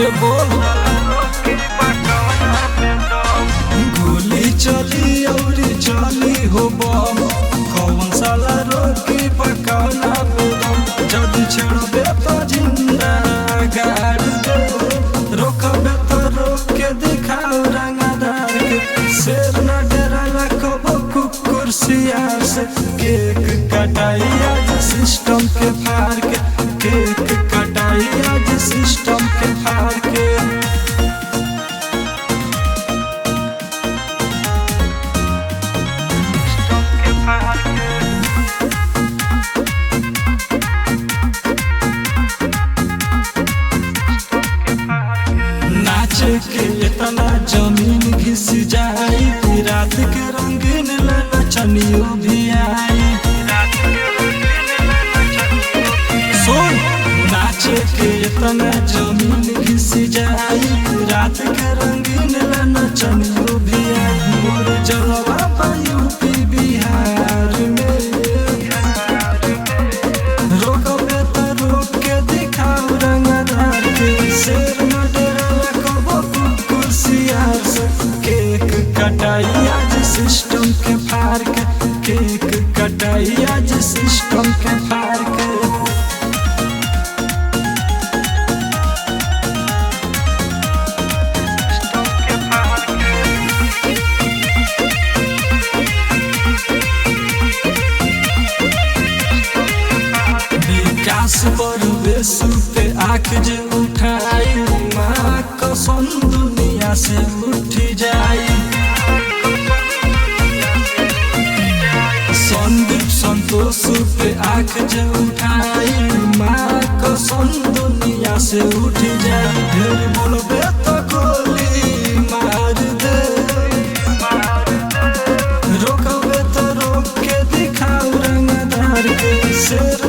से बोल। गोली चली और चली हो बम, कौन साला रोकी पकाना पे दम। जब छेड़बे तो जिंदा गाड़ दे, रोकबे तो रोक के दिखाओ रंगदार के। शेर न डराला कबो कुकुर सियार से, केक कटाई आज सिस्टम के फाड़ के, केक कटाई आज सिस्टम के फाड़ के। नाचे के इतना जमीन घिस जाई, रात के रंगीन ललचनियो भी आई। सुन, नाचे के इतना जमीन घिस जाई, रात के रंगीन ललचनियो भी आई। मोर जलवा बा यूपी बिहार में, रोकबे तो रोक के दिखाओ रंगदार के। शेर न डराला कबो कुकुर सियार से, केक कटाई आज सिस्टम के फाड़ के, केक कटाई आज सिस्टम के फाड़ के। विकास पर बेसु पे आँख जे उठाई, माँ कसम दुनिया से उठ जाई। संदीप संतोष पे आँख जे उठाई, माँ कसम दुनिया से उठ जाई। ढेर बोलबे तो गोली मार दे, रोकबे तो रोक के दिखाओ रंगदार के। शेर